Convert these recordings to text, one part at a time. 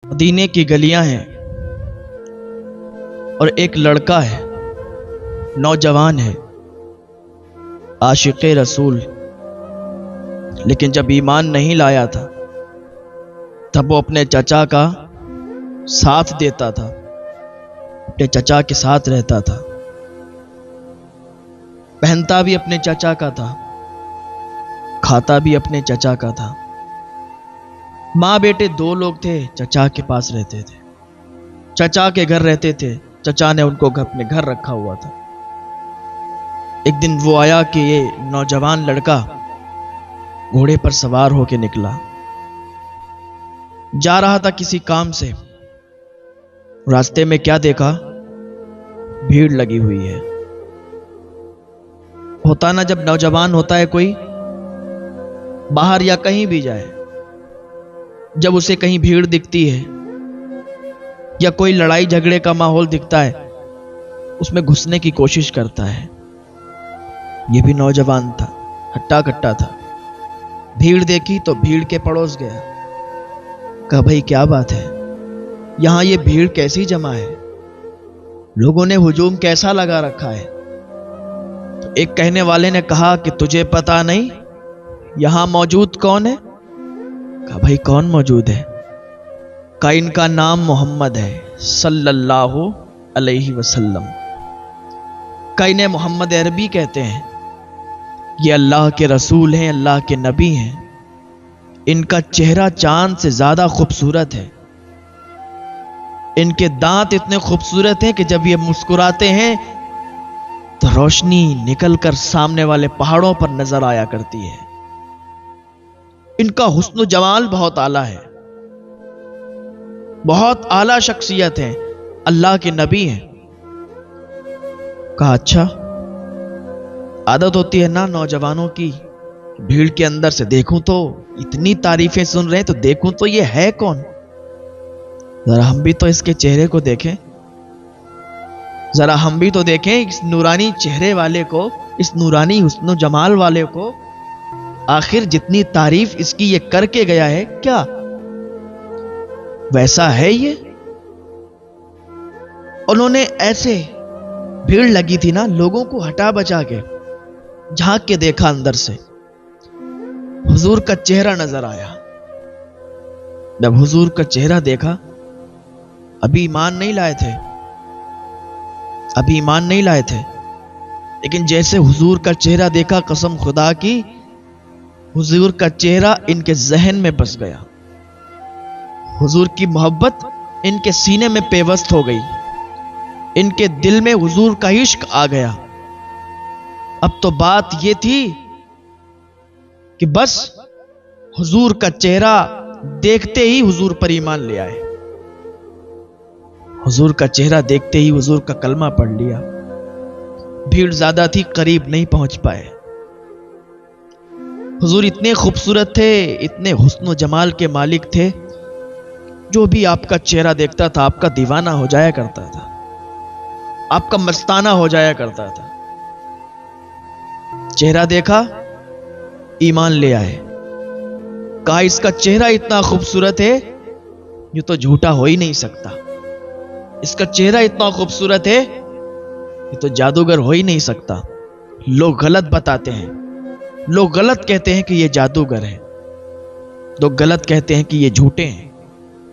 مدینے کی گلیاں ہیں اور ایک لڑکا ہے، نوجوان ہے، عاشق رسول، لیکن جب ایمان نہیں لایا تھا تب وہ اپنے چچا کا ساتھ دیتا تھا، اپنے چچا کے ساتھ رہتا تھا، پہنتا بھی اپنے چچا کا تھا، کھاتا بھی اپنے چچا کا تھا۔ ماں بیٹے دو لوگ تھے، چچا کے پاس رہتے تھے، چچا کے گھر رہتے تھے، چچا نے ان کو اپنے گھر رکھا ہوا تھا۔ ایک دن وہ آیا کہ یہ نوجوان لڑکا گھوڑے پر سوار ہو کے نکلا، جا رہا تھا کسی کام سے۔ راستے میں کیا دیکھا؟ بھیڑ لگی ہوئی ہے۔ ہوتا نا جب نوجوان ہوتا ہے کوئی، باہر یا کہیں بھی جائے، جب اسے کہیں بھیڑ دکھتی ہے یا کوئی لڑائی جھگڑے کا ماحول دکھتا ہے، اس میں گھسنے کی کوشش کرتا ہے۔ یہ بھی نوجوان تھا، ہٹا کٹا تھا، بھیڑ دیکھی تو بھیڑ کے پڑوس گیا، کہا بھائی کیا بات ہے، یہاں یہ بھیڑ کیسی جمع ہے، لوگوں نے ہجوم کیسا لگا رکھا ہے؟ تو ایک کہنے والے نے کہا کہ تجھے پتا نہیں یہاں موجود کون ہے؟ کہا بھائی کون موجود ہے؟ کہا ان کا نام محمد ہے صلی اللہ علیہ وسلم۔ کہا انہیں محمد عربی کہتے ہیں، یہ اللہ کے رسول ہیں، اللہ کے نبی ہیں، ان کا چہرہ چاند سے زیادہ خوبصورت ہے، ان کے دانت اتنے خوبصورت ہیں کہ جب یہ مسکراتے ہیں تو روشنی نکل کر سامنے والے پہاڑوں پر نظر آیا کرتی ہے، ان کا حسن و جمال بہت اعلیٰ ہے، بہت اعلیٰ شخصیت ہے، اللہ کے نبی ہیں۔ کہا اچھا، عادت ہوتی ہے نا نوجوانوں کی، بھیڑ کے اندر سے دیکھوں تو اتنی تعریفیں سن رہے ہیں تو دیکھوں تو یہ ہے کون، ذرا ہم بھی تو اس کے چہرے کو دیکھیں، ذرا ہم بھی تو دیکھیں اس نورانی چہرے والے کو، اس نورانی حسن و جمال والے کو، آخر جتنی تعریف اس کی یہ کر کے گیا ہے کیا ویسا ہے یہ؟ انہوں نے ایسے بھیڑ لگی تھی نا، لوگوں کو ہٹا بچا کے جھانک کے دیکھا، اندر سے حضور کا چہرہ نظر آیا۔ جب حضور کا چہرہ دیکھا، ابھی ایمان نہیں لائے تھے، ابھی ایمان نہیں لائے تھے، لیکن جیسے حضور کا چہرہ دیکھا، قسم خدا کی حضور کا چہرہ ان کے ذہن میں بس گیا، حضور کی محبت ان کے سینے میں پیوست ہو گئی، ان کے دل میں حضور کا عشق آ گیا۔ اب تو بات یہ تھی کہ بس حضور کا چہرہ دیکھتے ہی حضور پر ایمان لے آئے، حضور کا چہرہ دیکھتے ہی حضور کا کلمہ پڑھ لیا۔ بھیڑ زیادہ تھی، قریب نہیں پہنچ پائے۔ حضور اتنے خوبصورت تھے، اتنے حسن و جمال کے مالک تھے، جو بھی آپ کا چہرہ دیکھتا تھا آپ کا دیوانہ ہو جایا کرتا تھا، آپ کا مستانہ ہو جایا کرتا تھا۔ چہرہ دیکھا، ایمان لے آئے، کہا اس کا چہرہ اتنا خوبصورت ہے یہ تو جھوٹا ہو ہی نہیں سکتا، اس کا چہرہ اتنا خوبصورت ہے یہ تو جادوگر ہو ہی نہیں سکتا۔ لوگ غلط بتاتے ہیں، لوگ غلط کہتے ہیں کہ یہ جادوگر ہے، لوگ غلط کہتے ہیں کہ یہ جھوٹے ہیں۔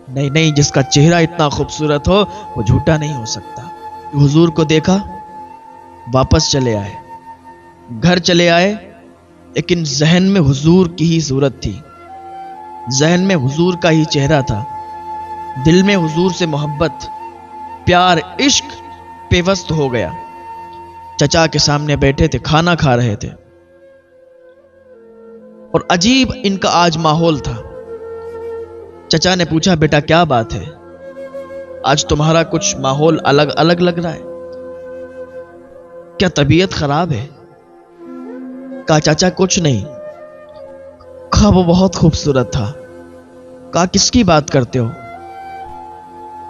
نہیں نہیں، جس کا چہرہ اتنا خوبصورت ہو وہ جھوٹا نہیں ہو سکتا۔ حضور کو دیکھا، واپس چلے آئے، گھر چلے آئے، لیکن ذہن میں حضور کی ہی صورت تھی، ذہن میں حضور کا ہی چہرہ تھا، دل میں حضور سے محبت، پیار، عشق پیوست ہو گیا۔ چچا کے سامنے بیٹھے تھے، کھانا کھا رہے تھے، اور عجیب ان کا آج ماحول تھا۔ چچا نے پوچھا بیٹا کیا بات ہے، آج تمہارا کچھ ماحول الگ الگ لگ رہا ہے، کیا طبیعت خراب ہے؟ کہا چاچا کچھ نہیں۔ کہا وہ بہت خوبصورت تھا۔ کہا کس کی بات کرتے ہو،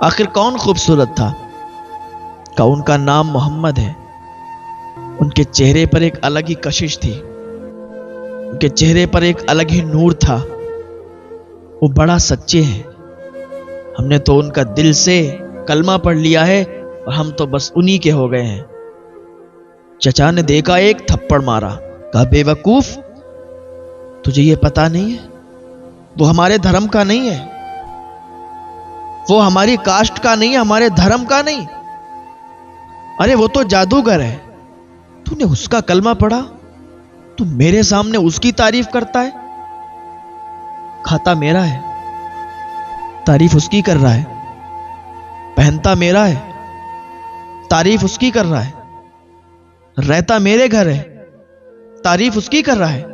آخر کون خوبصورت تھا؟ کہا ان کا نام محمد ہے، ان کے چہرے پر ایک الگ ہی کشش تھی، ان کے چہرے پر ایک الگ ہی نور تھا، وہ بڑا سچے ہیں، ہم نے تو ان کا دل سے کلمہ پڑھ لیا ہے اور ہم تو بس انہی کے ہو گئے ہیں۔ چچا نے دیکھا، ایک تھپڑ مارا، کہا بے وقوف، تجھے یہ پتا نہیں ہے وہ ہمارے دھرم کا نہیں ہے، وہ ہماری کاسٹ کا نہیں ہے، ہمارے دھرم کا نہیں، ارے وہ تو جادوگر ہے، تو نے اس کا کلمہ پڑھا، تو میرے سامنے اس کی تعریف کرتا ہے؟ کھاتا میرا ہے، تعریف اس کی کر رہا ہے، پہنتا میرا ہے، تعریف اس کی کر رہا ہے، رہتا میرے گھر ہے، تعریف اس کی کر رہا ہے،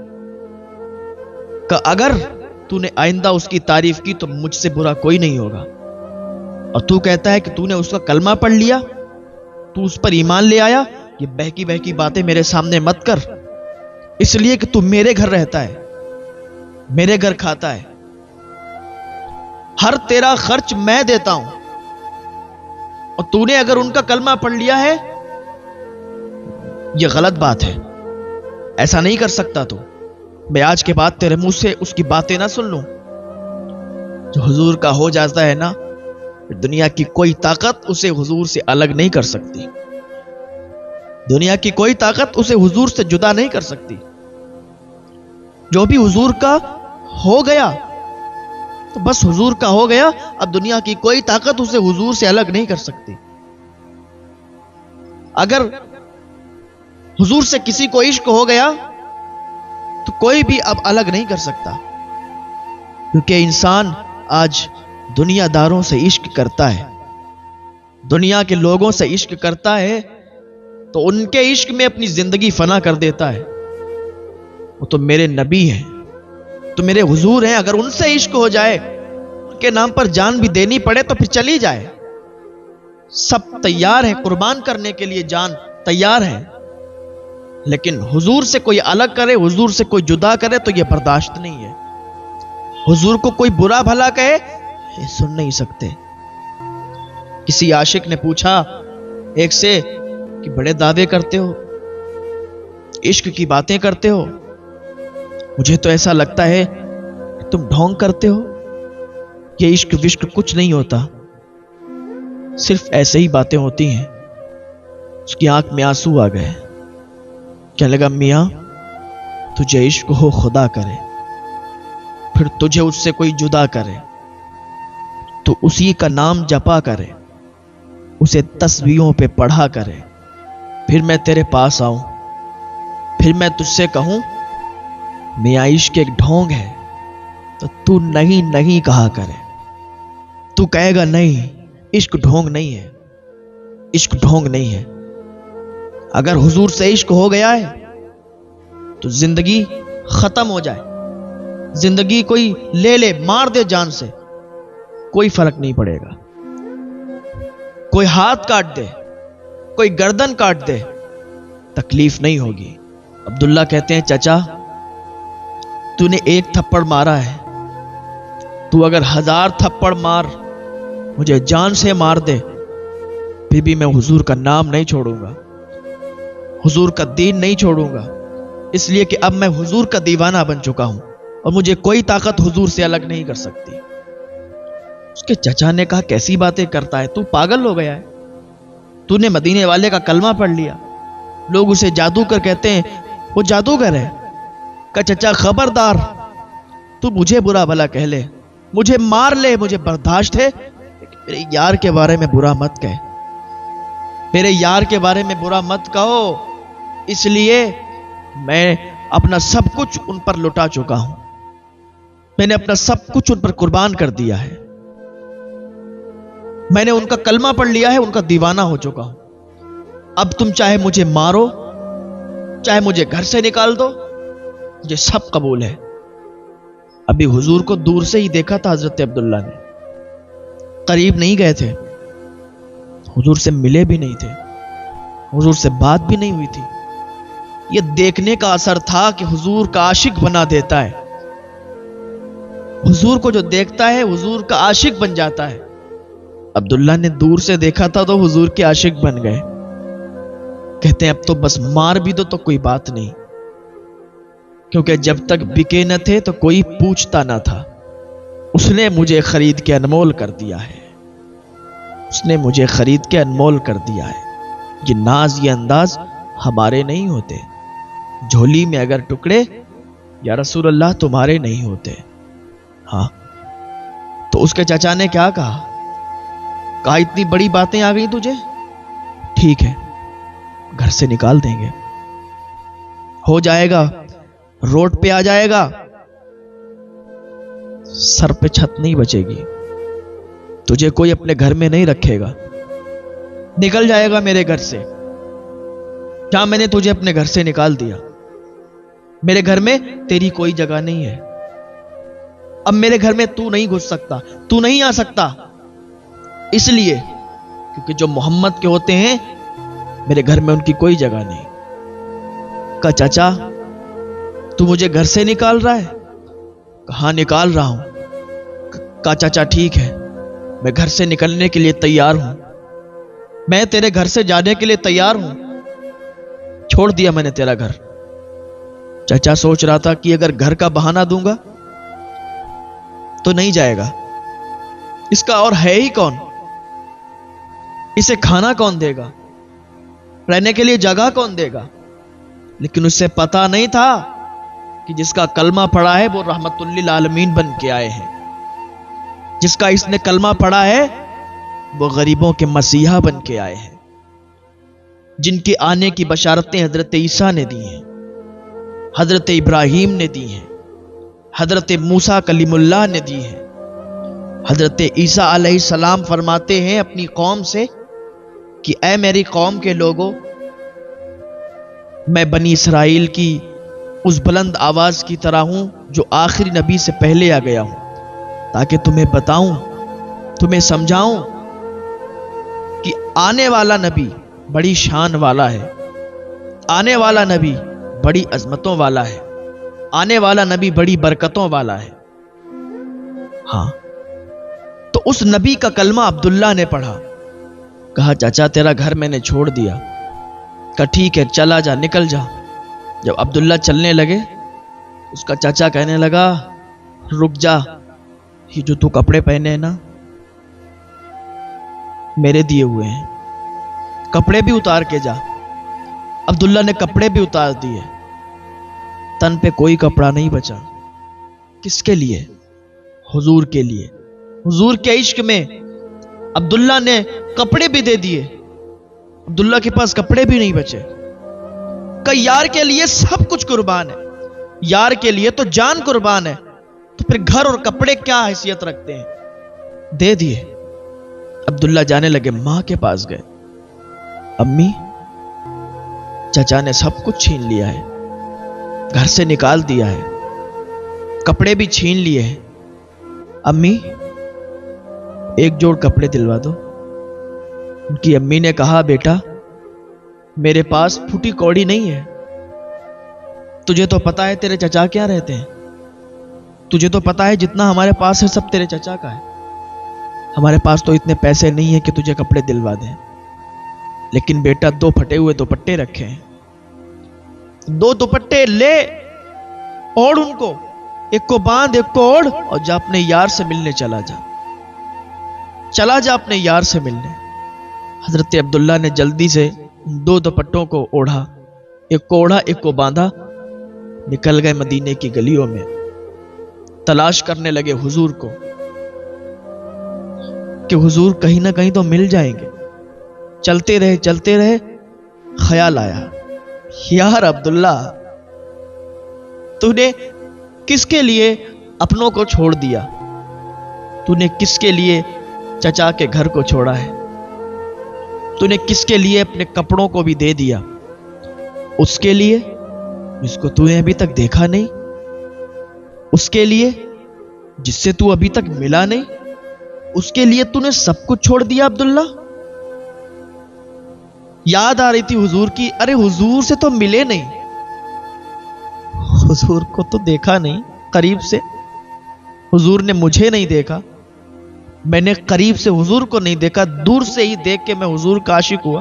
کہ اگر تو نے آئندہ اس کی تعریف کی تو مجھ سے برا کوئی نہیں ہوگا، اور تو کہتا ہے کہ تو نے اس کا کلمہ پڑھ لیا، تو اس پر ایمان لے آیا، یہ بہکی بہکی باتیں میرے سامنے مت کر، اس لیے کہ تو میرے گھر رہتا ہے، میرے گھر کھاتا ہے، ہر تیرا خرچ میں دیتا ہوں، اور تو نے اگر ان کا کلمہ پڑھ لیا ہے، یہ غلط بات ہے، ایسا نہیں کر سکتا تو، میں آج کے بعد تیرے منہ سے اس کی باتیں نہ سن لوں۔ جو حضور کا ہو جاتا ہے نا، دنیا کی کوئی طاقت اسے حضور سے الگ نہیں کر سکتی، دنیا کی کوئی طاقت اسے حضور سے جدا نہیں کر سکتی۔ جو بھی حضور کا ہو گیا تو بس حضور کا ہو گیا، اب دنیا کی کوئی طاقت اسے حضور سے الگ نہیں کر سکتی۔ اگر حضور سے کسی کو عشق ہو گیا تو کوئی بھی اب الگ نہیں کر سکتا، کیونکہ انسان آج دنیا داروں سے عشق کرتا ہے، دنیا کے لوگوں سے عشق کرتا ہے تو ان کے عشق میں اپنی زندگی فنا کر دیتا ہے۔ وہ تو میرے نبی ہیں، تو میرے حضور ہیں، اگر ان سے عشق ہو جائے، ان کے نام پر جان بھی دینی پڑے تو پھر چلی جائے، سب تیار ہیں قربان کرنے کے لیے، جان تیار ہے، لیکن حضور سے کوئی الگ کرے، حضور سے کوئی جدا کرے تو یہ برداشت نہیں ہے۔ حضور کو کوئی برا بھلا کہے، یہ سن نہیں سکتے۔ کسی عاشق نے پوچھا ایک سے کہ بڑے دعوے کرتے ہو، عشق کی باتیں کرتے ہو، مجھے تو ایسا لگتا ہے کہ تم ڈھونگ کرتے ہو، یہ عشق وشق کچھ نہیں ہوتا، صرف ایسے ہی باتیں ہوتی ہیں۔ اس کی آنکھ میں آنسو آ گئے، کہنے لگا میاں تجھے عشق ہو خدا کرے، پھر تجھے اس سے کوئی جدا کرے تو اسی کا نام جپا کرے، اسے تسبیحوں پہ پڑھا کرے، پھر میں تیرے پاس آؤں، پھر میں تجھ سے کہوں میاں عشق ایک ڈھونگ ہے، تو تو نہیں نہیں کہا کرے، تو کہے گا نہیں عشق ڈھونگ نہیں ہے، عشق ڈھونگ نہیں ہے۔ اگر حضور سے عشق ہو گیا ہے تو زندگی ختم ہو جائے، زندگی کوئی لے لے مار دے جان سے، کوئی فرق نہیں پڑے گا، کوئی ہاتھ کاٹ دے، کوئی گردن کاٹ دے، تکلیف نہیں ہوگی۔ عبداللہ کہتے ہیں چچا تو نے ایک تھپڑ مارا ہے، تو اگر 1000 تھپڑ مار، مجھے جان سے مار دے، پھر بھی میں حضور کا نام نہیں چھوڑوں گا، حضور کا دین نہیں چھوڑوں گا، اس لیے کہ اب میں حضور کا دیوانہ بن چکا ہوں اور مجھے کوئی طاقت حضور سے الگ نہیں کر سکتی۔ اس کے چچا نے کہا کیسی باتیں کرتا ہے، تو پاگل ہو گیا ہے، تو نے مدینے والے کا کلمہ پڑھ لیا، لوگ اسے جادوگر کہتے ہیں، وہ جادوگر ہے۔ کہ چچا خبردار، تو مجھے برا بھلا کہہ لے، مجھے مار لے، مجھے برداشت ہے، لیکن میرے یار کے بارے میں برا مت کہے، میرے یار کے بارے میں برا مت کہو، اس لیے میں اپنا سب کچھ ان پر لٹا چکا ہوں، میں نے اپنا سب کچھ ان پر قربان کر دیا ہے، میں نے ان کا کلمہ پڑھ لیا ہے، ان کا دیوانہ ہو چکا ہوں، اب تم چاہے مجھے مارو، چاہے مجھے گھر سے نکال دو، مجھے سب قبول ہے۔ ابھی حضور کو دور سے ہی دیکھا تھا حضرت عبداللہ نے، قریب نہیں گئے تھے، حضور سے ملے بھی نہیں تھے، حضور سے بات بھی نہیں ہوئی تھی، یہ دیکھنے کا اثر تھا کہ حضور کا عاشق بنا دیتا ہے، حضور کو جو دیکھتا ہے حضور کا عاشق بن جاتا ہے۔ عبداللہ نے دور سے دیکھا تھا تو حضور کے عاشق بن گئے، کہتے ہیں اب تو بس مار بھی دو تو کوئی بات نہیں، کیونکہ جب تک بکے نہ تھے تو کوئی پوچھتا نہ تھا، اس نے مجھے خرید کے انمول کر دیا ہے۔ اس نے مجھے خرید کے انمول کر دیا ہے. یہ ناز یہ انداز ہمارے نہیں ہوتے. جھولی میں اگر ٹکڑے یا رسول اللہ تمہارے نہیں ہوتے. ہاں تو اس کے چچا نے کیا کہا؟ کہا اتنی بڑی باتیں آ گئی تجھے، ٹھیک ہے گھر سے نکال دیں گے، ہو جائے گا، روڈ پہ آ جائے گا، سر پہ چھت نہیں بچے گی، تجھے کوئی اپنے گھر میں نہیں رکھے گا، نکل جائے گا میرے گھر سے. کیا میں نے تجھے اپنے گھر سے نکال دیا؟ میرے گھر میں تیری کوئی جگہ نہیں ہے. اب میرے گھر میں تو نہیں گھس سکتا، تو نہیں آ سکتا، اس لیے کیونکہ جو محمد کے ہوتے ہیں میرے گھر میں ان کی کوئی جگہ نہیں. کہا چچا تو مجھے گھر سے نکال رہا ہے؟ کہاں نکال رہا ہوں. کہا چچا ٹھیک ہے میں گھر سے نکلنے کے لیے تیار ہوں، میں تیرے گھر سے جانے کے لیے تیار ہوں، چھوڑ دیا میں نے تیرا گھر. چچا سوچ رہا تھا کہ اگر گھر کا بہانہ دوں گا تو نہیں جائے گا، اس کا اور ہے ہی کون، اسے کھانا کون دے گا، رہنے کے لیے جگہ کون دے گا. لیکن اسے پتا نہیں تھا کہ جس کا کلمہ پڑھا ہے وہ رحمت للعالمین بن کے آئے ہیں. جس کا اس نے کلمہ پڑھا ہے وہ غریبوں کے مسیحا بن کے آئے ہیں. جن کے آنے کی بشارتیں حضرت عیسیٰ نے دی ہیں، حضرت ابراہیم نے دی ہیں، حضرت موسیٰ کلیم اللہ نے دی ہیں. حضرت عیسیٰ علیہ السلام فرماتے ہیں اپنی قوم سے کہ اے میری قوم کے لوگوں، میں بنی اسرائیل کی اس بلند آواز کی طرح ہوں جو آخری نبی سے پہلے آ گیا ہوں، تاکہ تمہیں بتاؤں، تمہیں سمجھاؤں کہ آنے والا نبی بڑی شان والا ہے، آنے والا نبی بڑی عظمتوں والا ہے، آنے والا نبی بڑی برکتوں والا ہے. ہاں تو اس نبی کا کلمہ عبداللہ نے پڑھا. کہا چچا تیرا گھر میں نے چھوڑ دیا. کہا ٹھیک ہے چلا جا، نکل جا. جب عبداللہ چلنے لگے اس کا چچا کہنے لگا رک جا، یہ جو تو کپڑے پہنے ہیں نا میرے دیے ہوئے ہیں، کپڑے بھی اتار کے جا. عبداللہ نے کپڑے بھی اتار دیے، تن پہ کوئی کپڑا نہیں بچا. کس کے لیے؟ حضور کے لیے. حضور کے عشق میں عبداللہ نے کپڑے بھی دے دیے، عبداللہ کے پاس کپڑے بھی نہیں بچے. کہ یار کے لیے سب کچھ قربان ہے، یار کے لیے تو جان قربان ہے، تو پھر گھر اور کپڑے کیا حیثیت رکھتے ہیں. دے دیے. عبداللہ جانے لگے، ماں کے پاس گئے. امی چچا نے سب کچھ چھین لیا ہے، گھر سے نکال دیا ہے، کپڑے بھی چھین لیے ہیں. امی ایک جوڑ کپڑے دلوا دو. ان کی امی نے کہا بیٹا میرے پاس پھوٹی کوڑی نہیں ہے، تجھے تو پتا ہے تیرے چچا کیا رہتے ہیں، تجھے تو پتا ہے جتنا ہمارے پاس ہے سب تیرے چچا کا ہے، ہمارے پاس تو اتنے پیسے نہیں ہیں کہ تجھے کپڑے دلوا دیں. لیکن بیٹا 2 پھٹے ہوئے دوپٹے رکھے ہیں، 2 دوپٹے لے، اوڑھ ان کو، ایک کو باندھ ایک کو اوڑھ، اور جا اپنے یار سے ملنے چلا جا، چلا جا اپنے یار سے ملنے. حضرت عبداللہ نے جلدی سے 2 دوپٹوں کو اوڑھا، ایک کو اوڑھا ایک کو باندھا، نکل گئے مدینے کی گلیوں میں، تلاش کرنے لگے حضور کو کہ حضور کہیں نہ کہیں تو مل جائیں گے. چلتے رہے، خیال آیا یار عبداللہ تو نے کس کے لیے اپنوں کو چھوڑ دیا، تو نے کس کے لیے چچا کے گھر کو چھوڑا ہے، تو نے کس کے لیے اپنے کپڑوں کو بھی دے دیا، اس کے لیے جس کو تو نے ابھی تک دیکھا نہیں، اس کے لیے جس سے تو ابھی تک ملا نہیں، اس کے لیے تو نے سب کچھ چھوڑ دیا عبداللہ. یاد آ رہی تھی حضور کی، ارے حضور سے تو ملے نہیں، حضور کو تو دیکھا نہیں قریب سے، حضور نے مجھے نہیں دیکھا، میں نے قریب سے حضور کو نہیں دیکھا، دور سے ہی دیکھ کے میں حضور کا عاشق ہوا،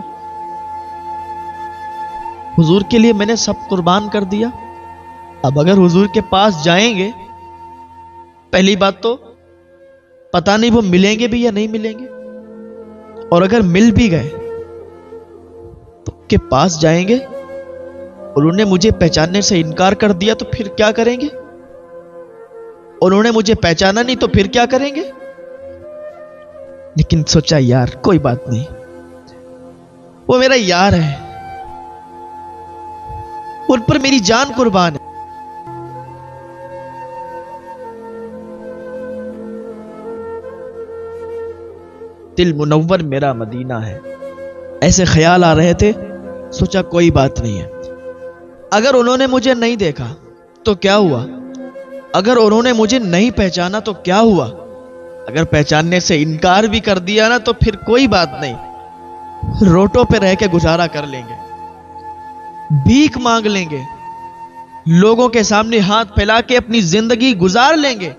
حضور کے لیے میں نے سب قربان کر دیا. اب اگر حضور کے پاس جائیں گے، پہلی بات تو پتہ نہیں وہ ملیں گے بھی یا نہیں ملیں گے، اور اگر مل بھی گئے تو کے پاس جائیں گے اور انہیں مجھے پہچاننے سے انکار کر دیا تو پھر کیا کریں گے؟ انہوں نے مجھے پہچانا نہیں تو پھر کیا کریں گے؟ لیکن سوچا یار کوئی بات نہیں، وہ میرا یار ہے، ان پر میری جان قربان ہے۔ دل منور میرا مدینہ ہے، ایسے خیال آ رہے تھے۔ سوچا کوئی بات نہیں ہے، اگر انہوں نے مجھے نہیں دیکھا تو کیا ہوا؟ اگر انہوں نے مجھے نہیں پہچانا تو کیا ہوا؟ اگر پہچاننے سے انکار بھی کر دیا نا تو پھر کوئی بات نہیں، روٹوں پہ رہ کے گزارا کر لیں گے، بھیک مانگ لیں گے، لوگوں کے سامنے ہاتھ پھیلا کے اپنی زندگی گزار لیں گے،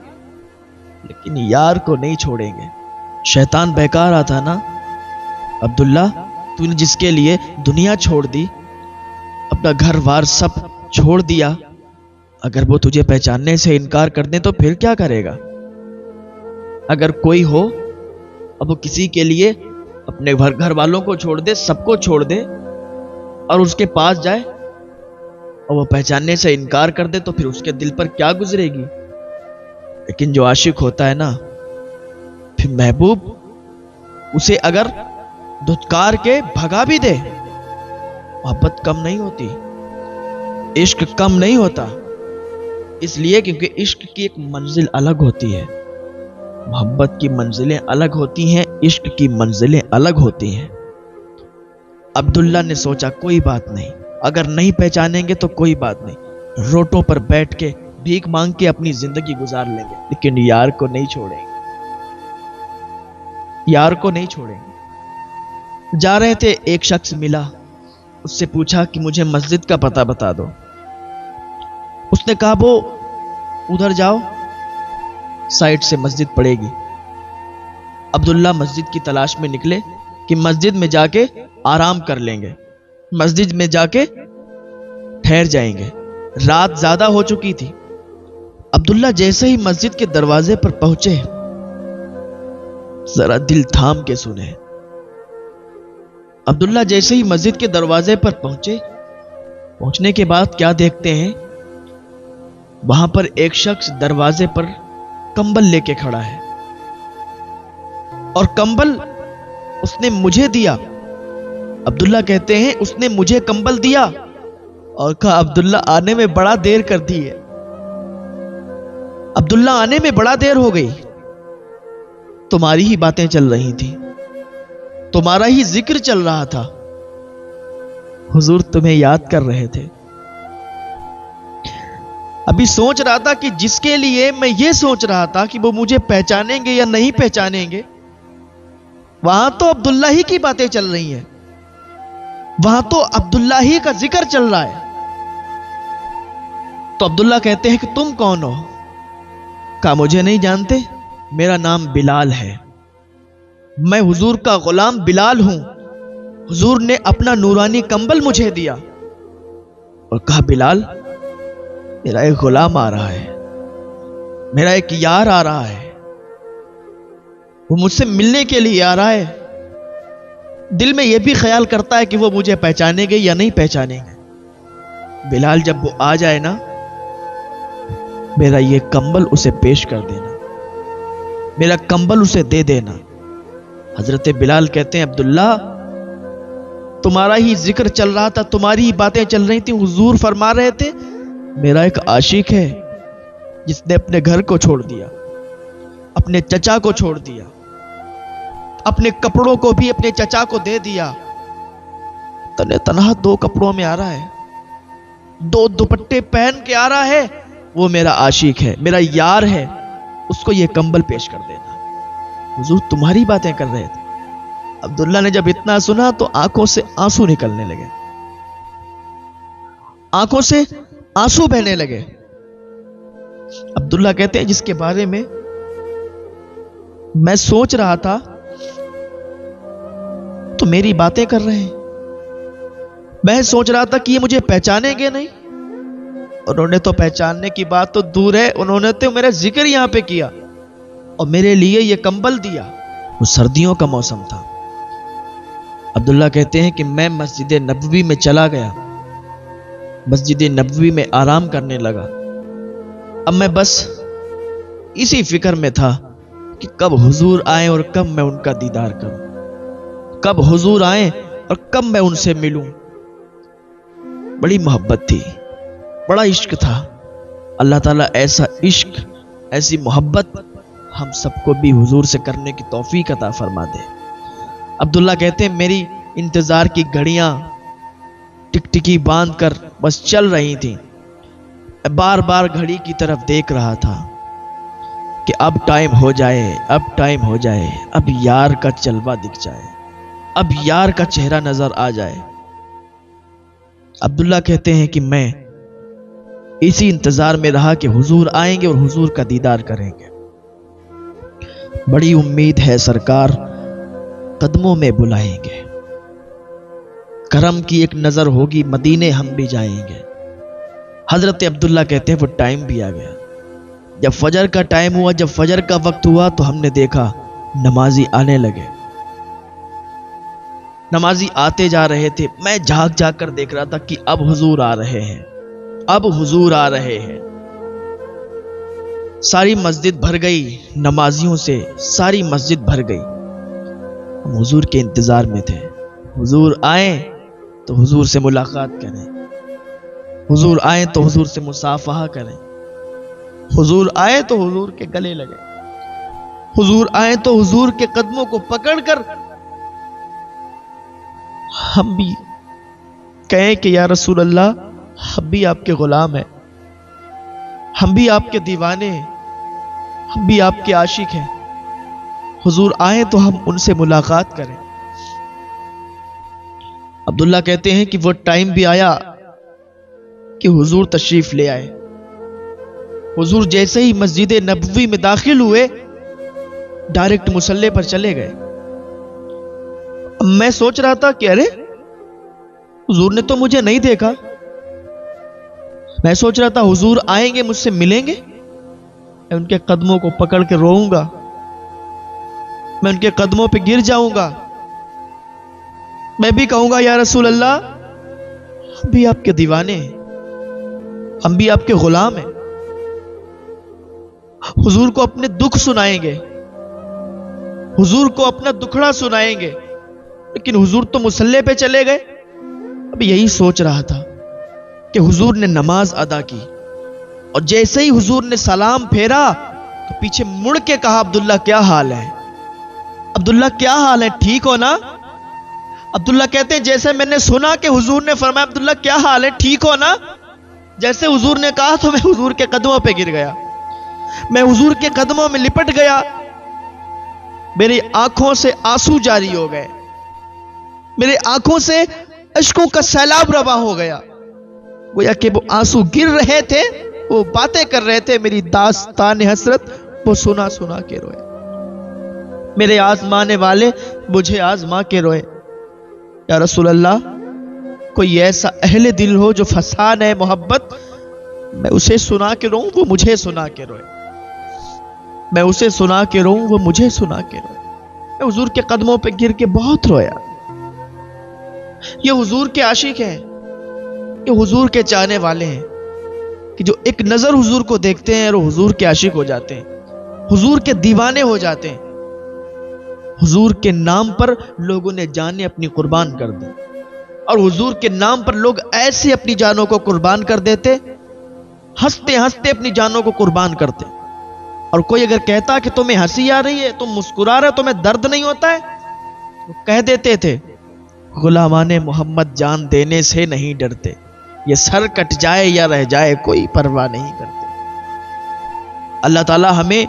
لیکن یار کو نہیں چھوڑیں گے۔ شیطان بہکا رہا تھا نا، عبداللہ تو نے جس کے لیے دنیا چھوڑ دی، اپنا گھر وار سب چھوڑ دیا، اگر وہ تجھے پہچاننے سے انکار کر دیں تو پھر کیا کرے گا؟ اگر کوئی ہو اب وہ کسی کے لیے اپنے گھر والوں کو چھوڑ دے، سب کو چھوڑ دے اور اس کے پاس جائے اور وہ پہچاننے سے انکار کر دے تو پھر اس کے دل پر کیا گزرے گی؟ لیکن جو عاشق ہوتا ہے نا، پھر محبوب اسے اگر دھتکار کے بھگا بھی دے، محبت کم نہیں ہوتی، عشق کم نہیں ہوتا، اس لیے کیونکہ عشق کی ایک منزل الگ ہوتی ہے، محبت کی منزلیں الگ ہوتی ہیں، عشق کی منزلیں الگ ہوتی ہیں۔ عبداللہ نے سوچا کوئی بات نہیں، اگر نہیں پہچانیں گے تو کوئی بات نہیں، روٹوں پر بیٹھ کے بھیک مانگ کے اپنی زندگی گزار لیں گے، لیکن یار کو نہیں چھوڑیں گے، یار کو نہیں چھوڑیں گے۔ جا رہے تھے، ایک شخص ملا، اس سے پوچھا کہ مجھے مسجد کا پتہ بتا دو۔ اس نے کہا وہ ادھر جاؤ، سائٹ سے مسجد پڑے گی۔ عبداللہ مسجد کی تلاش میں نکلے کہ مسجد میں جا کے آرام کر لیں گے، مسجد میں جا کے ٹھہر جائیں گے، رات زیادہ ہو چکی تھی۔ عبداللہ جیسے ہی مسجد کے دروازے پر پہنچے، ذرا دل تھام کے سنے، عبداللہ جیسے ہی مسجد کے دروازے پر پہنچنے کے بعد کیا دیکھتے ہیں؟ وہاں پر ایک شخص دروازے پر کمبل لے کے کھڑا ہے، اور کمبل اس نے مجھے دیا۔ عبداللہ کہتے ہیں اس نے مجھے کمبل دیا اور کہا عبداللہ آنے میں بڑا دیر کر دی ہے، عبداللہ آنے میں بڑا دیر ہو گئی، تمہاری ہی باتیں چل رہی تھی، تمہارا ہی ذکر چل رہا تھا، حضور تمہیں یاد کر رہے تھے۔ ابھی سوچ رہا تھا کہ جس کے لیے میں یہ سوچ رہا تھا کہ وہ مجھے پہچانیں گے یا نہیں پہچانیں گے، وہاں تو عبداللہ ہی کی باتیں چل رہی ہیں، وہاں تو عبداللہ ہی کا ذکر چل رہا ہے۔ تو عبداللہ کہتے ہیں کہ تم کون ہو؟ کہا مجھے نہیں جانتے، میرا نام بلال ہے، میں حضور کا غلام بلال ہوں، حضور نے اپنا نورانی کمبل مجھے دیا اور کہا بلال میرا ایک غلام آ رہا ہے، میرا ایک یار آ رہا ہے، وہ مجھ سے ملنے کے لیے آ رہا ہے، دل میں یہ بھی خیال کرتا ہے کہ وہ مجھے پہچانیں گے یا نہیں پہچانیں گے۔ بلال جب وہ آ جائے نا، میرا یہ کمبل اسے پیش کر دینا، میرا کمبل اسے دے دینا۔ حضرت بلال کہتے ہیں عبداللہ تمہارا ہی ذکر چل رہا تھا، تمہاری ہی باتیں چل رہی تھیں، حضور فرما رہے تھے میرا ایک عاشق ہے جس نے اپنے گھر کو چھوڑ دیا، اپنے چچا کو چھوڑ دیا، اپنے کپڑوں کو بھی اپنے چچا کو دے دیا، تنے تنہا 2 کپڑوں میں آ رہا ہے، 2 دوپٹے پہن کے آ رہا ہے، وہ میرا عاشق ہے، میرا یار ہے، اس کو یہ کمبل پیش کر دینا۔ حضور تمہاری باتیں کر رہے تھے۔ عبداللہ نے جب اتنا سنا تو آنکھوں سے آنسو نکلنے لگے، آنکھوں سے آنسو بہنے لگے۔ عبداللہ کہتے ہیں جس کے بارے میں میں سوچ رہا تھا تو میری باتیں کر رہے ہیں، میں سوچ رہا تھا کہ یہ مجھے پہچانیں گے نہیں، انہوں نے تو پہچاننے کی بات تو دور ہے، انہوں نے تو میرا ذکر یہاں پہ کیا اور میرے لیے یہ کمبل دیا۔ وہ سردیوں کا موسم تھا، عبداللہ کہتے ہیں کہ میں مسجد نبوی میں چلا گیا، مسجد نبوی میں آرام کرنے لگا۔ اب میں بس اسی فکر میں تھا کہ کب حضور آئیں اور کب میں ان کا دیدار کروں، کب حضور آئیں اور کب میں ان سے ملوں۔ بڑی محبت تھی، بڑا عشق تھا۔ اللہ تعالیٰ ایسا عشق، ایسی محبت ہم سب کو بھی حضور سے کرنے کی توفیق عطا فرما دے۔ عبداللہ کہتے ہیں میری انتظار کی گھڑیاں ٹک ٹکی باندھ کر بس چل رہی تھیں، بار بار گھڑی کی طرف دیکھ رہا تھا کہ اب ٹائم ہو جائے، اب ٹائم ہو جائے، اب یار کا جلوہ دکھ جائے، اب یار کا چہرہ نظر آ جائے۔ عبداللہ کہتے ہیں کہ میں اسی انتظار میں رہا کہ حضور آئیں گے اور حضور کا دیدار کریں گے۔ بڑی امید ہے سرکار قدموں میں بلائیں گے، کرم کی ایک نظر ہوگی مدینے ہم بھی جائیں گے۔ حضرت عبداللہ کہتے ہیں وہ ٹائم بھی آ گیا۔ جب فجر کا ٹائم ہوا، جب فجر کا وقت ہوا تو ہم نے دیکھا نمازی آنے لگے، نمازی آتے جا رہے تھے۔ میں جھاگ جھاگ کر دیکھ رہا تھا کہ اب حضور آ رہے ہیں، اب حضور آ رہے ہیں۔ ساری مسجد بھر گئی نمازیوں سے، ساری مسجد بھر گئی۔ ہم حضور کے انتظار میں تھے، حضور آئیں تو حضور سے ملاقات کریں، حضور آئیں تو حضور سے مصافحہ کریں، حضور آئے تو حضور کے گلے لگے، حضور آئے تو حضور کے قدموں کو پکڑ کر ہم بھی کہیں کہ یا رسول اللہ ہم بھی آپ کے غلام ہیں، ہم بھی آپ کے دیوانے ہیں، ہم بھی آپ کے عاشق ہیں، حضور آئے تو ہم ان سے ملاقات کریں۔ عبداللہ کہتے ہیں کہ وہ ٹائم بھی آیا کہ حضور تشریف لے آئے۔ حضور جیسے ہی مسجد نبوی میں داخل ہوئے ڈائریکٹ مصلی پر چلے گئے۔ میں سوچ رہا تھا کہ ارے حضور نے تو مجھے نہیں دیکھا۔ میں سوچ رہا تھا حضور آئیں گے، مجھ سے ملیں گے، میں ان کے قدموں کو پکڑ کے روؤں گا، میں ان کے قدموں پہ گر جاؤں گا، میں بھی کہوں گا یا رسول اللہ ہم بھی آپ کے دیوانے ہیں، ہم بھی آپ کے غلام ہیں۔ حضور کو اپنے دکھ سنائیں گے، حضور کو اپنا دکھڑا سنائیں گے، لیکن حضور تو مصلی پہ چلے گئے۔ اب یہی سوچ رہا تھا کہ حضور نے نماز ادا کی اور جیسے ہی حضور نے سلام پھیرا تو پیچھے مڑ کے کہا عبداللہ کیا حال ہے؟ عبداللہ کیا حال ہے؟ ٹھیک ہو نا؟ عبداللہ کہتے ہیں جیسے میں نے سنا کہ حضور نے فرمایا عبداللہ کیا حال ہے، ٹھیک ہو نا، جیسے حضور نے کہا تو میں حضور کے قدموں پہ گر گیا، میں حضور کے قدموں میں لپٹ گیا، میری آنکھوں سے آنسو جاری ہو گئے، میرے آنکھوں سے اشکوں کا سیلاب رواں ہو گیا، گویا کہ وہ آنسو گر رہے تھے، وہ باتیں کر رہے تھے، میری داستان حسرت وہ سنا سنا کے روئے، میرے آزمانے والے مجھے آزما کے روئے۔ یا رسول اللہ کوئی ایسا اہل دل ہو جو فسان ہے محبت، میں اسے سنا کے روؤں وہ مجھے سنا کے روئے، میں اسے سنا کے روؤں وہ مجھے سنا کے روئے۔ میں حضور کے قدموں پہ گر کے بہت رویا۔ یہ حضور کے عاشق ہیں، یہ حضور کے چاہنے والے ہیں کہ جو ایک نظر حضور کو دیکھتے ہیں اور حضور کے عاشق ہو جاتے ہیں، حضور کے دیوانے ہو جاتے ہیں۔ حضور کے نام پر لوگوں نے جانیں اپنی قربان کر دی، اور حضور کے نام پر لوگ ایسے اپنی جانوں کو قربان کر دیتے، ہنستے ہنستے اپنی جانوں کو قربان کرتے۔ اور کوئی اگر کہتا کہ تمہیں ہنسی آ رہی ہے، تم مسکرا رہے ہو، تمہیں درد نہیں ہوتا ہے، وہ کہہ دیتے تھے غلامان محمد جان دینے سے نہیں ڈرتے، یہ سر کٹ جائے یا رہ جائے کوئی پرواہ نہیں کرتے۔ اللہ تعالی ہمیں